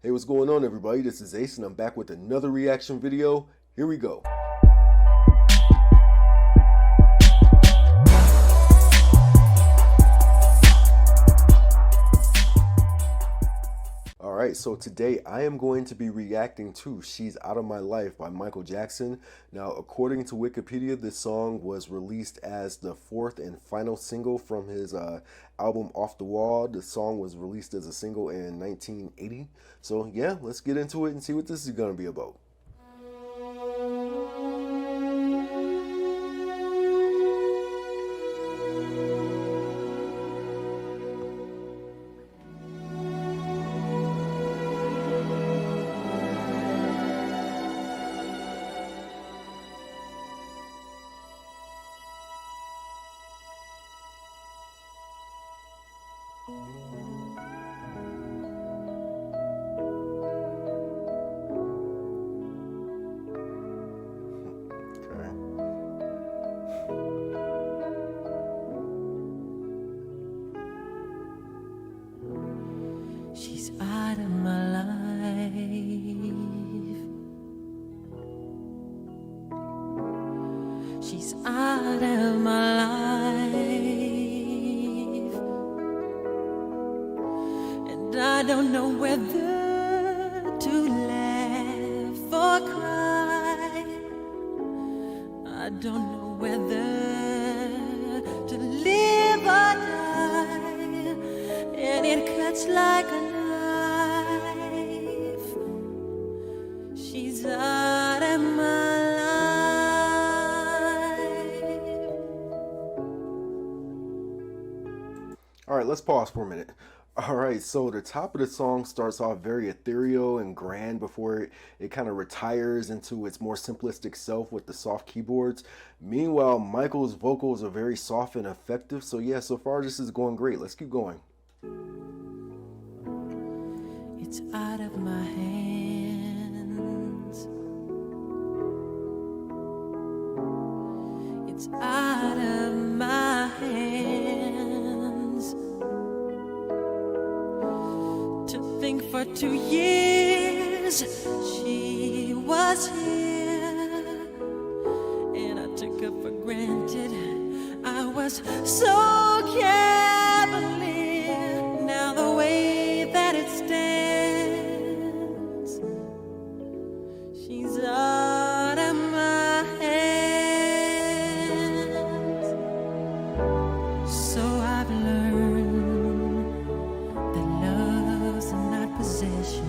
Hey, what's going on, everybody? This is Ace, and I'm back with another reaction video. Here we go. Alright, so today I am going to be reacting to She's Out of My Life by Michael Jackson. Now, according to Wikipedia, this song was released as the fourth and final single from his album Off the Wall. The song was released as a single in 1980. So yeah, let's get into it and see what this is going to be about. She's out of my life. She's out of my life. And I don't know whether to laugh or cry. I don't know whether to live or die. And it cuts like a knife. She's out of my life. Alright, let's pause for a minute. Alright, so the top of the song starts off very ethereal and grand before it kind of retires into its more simplistic self with the soft keyboards. Meanwhile, Michael's vocals are very soft and effective. So yeah, so far this is going great. Let's keep going. It's out of my hands. It's out of my hands. To think for 2 years she was here, and I took her for granted. I was so cavalier. Now the way that it stands, she's out of my hands. So I've learned that love's not possession,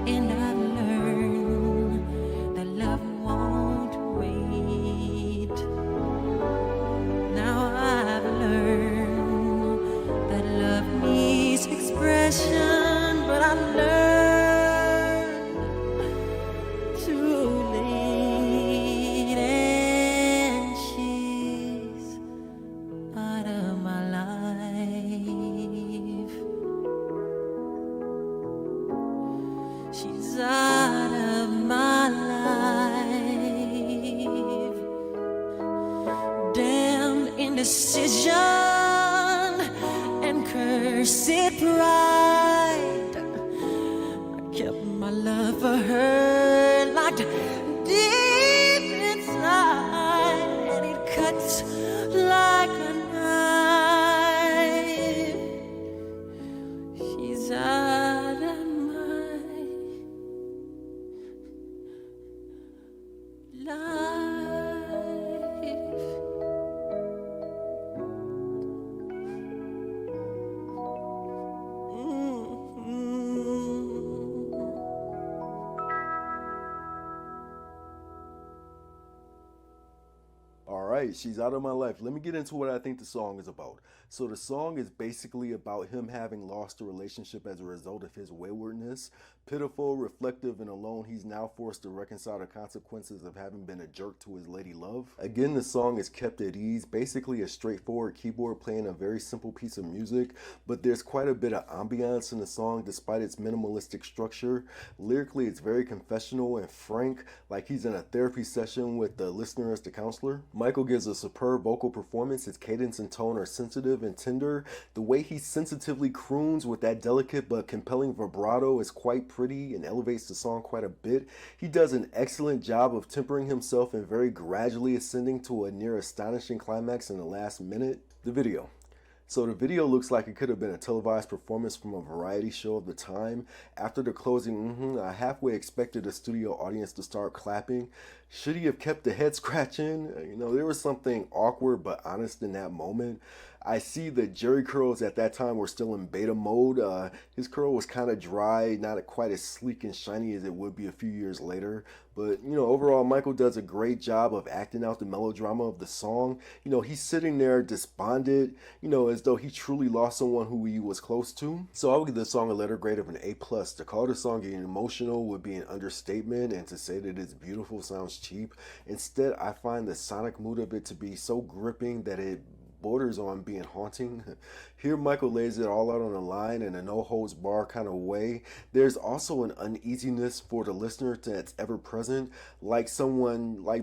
and I've learned that love won't wait. Now I've learned that love needs expression, but I learned too late, and she's out of my life. She's out of my life. Damned indecision and cursed pride. I kept my love for her locked deep inside, and it cuts like a knife. She's out of my life. Alright, She's Out of My Life. Let me get into what I think the song is about. So the song is basically about him having lost a relationship as a result of his waywardness. Pitiful, reflective, and alone, he's now forced to reconcile the consequences of having been a jerk to his lady love. Again, the song is kept at ease, basically a straightforward keyboard playing a very simple piece of music, but there's quite a bit of ambiance in the song despite its minimalistic structure. Lyrically, it's very confessional and frank, like he's in a therapy session with the listener as the counselor. Michael gives is a superb vocal performance. His cadence and tone are sensitive and tender. The way he sensitively croons with that delicate but compelling vibrato is quite pretty and elevates the song quite a bit. He does an excellent job of tempering himself and very gradually ascending to a near astonishing climax in the last minute. The video. So the video looks like it could have been a televised performance from a variety show of the time. After the closing, I halfway expected the studio audience to start clapping. Should he have kept the head scratching? There was something awkward but honest in that moment. I see that Jerry curls at that time were still in beta mode. His curl was kind of dry, not quite as sleek and shiny as it would be a few years later. But, overall, Michael does a great job of acting out the melodrama of the song. He's sitting there despondent, as though he truly lost someone who he was close to. So I would give this song a letter grade of an A+. To call the song getting emotional would be an understatement, and to say that it's beautiful sounds cheap. Instead, I find the sonic mood of it to be so gripping that it borders on being haunting. Here Michael lays it all out on the line in a no-holds-barred kind of way. There's also an uneasiness for the listener that's ever present, like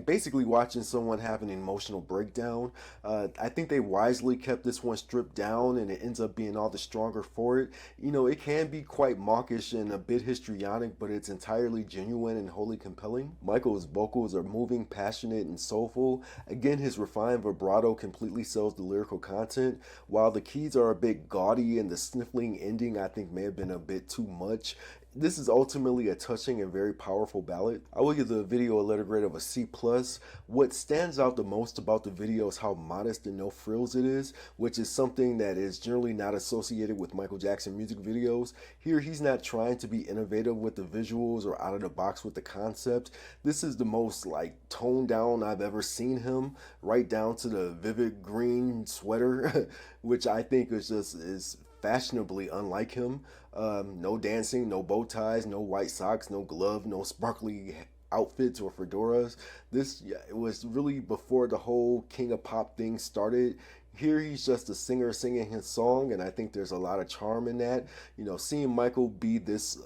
basically watching someone have an emotional breakdown. I think they wisely kept this one stripped down, and it ends up being all the stronger for it. It can be quite mawkish and a bit histrionic, but it's entirely genuine and wholly compelling. Michael's vocals are moving, passionate, and soulful. Again, his refined vibrato completely sells the lyrical content, while the keys are a bit gaudy and the sniffling ending I think may have been a bit too much. This is ultimately a touching and very powerful ballad. I will give the video a letter grade of a C+. What stands out the most about the video is how modest and no frills it is, which is something that is generally not associated with Michael Jackson music videos. Here he's not trying to be innovative with the visuals or out of the box with the concept. This is the most toned down I've ever seen him, right down to the vivid green sweater, which I think is fashionably unlike him. No dancing, no bow ties, no white socks, no glove, no sparkly outfits or fedoras. It was really before the whole King of Pop thing started. Here he's just a singer singing his song, and I think there's a lot of charm in that. Seeing Michael be this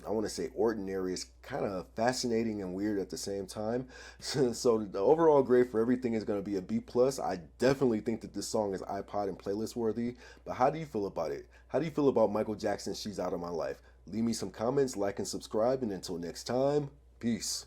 I want to say ordinary is kind of fascinating and weird at the same time. So the overall grade for everything is going to be a B+. I definitely think that this song is iPod and playlist worthy. But how do you feel about it? How do you feel about Michael Jackson's She's Out of My Life? Leave me some comments, like and subscribe, and until next time, peace.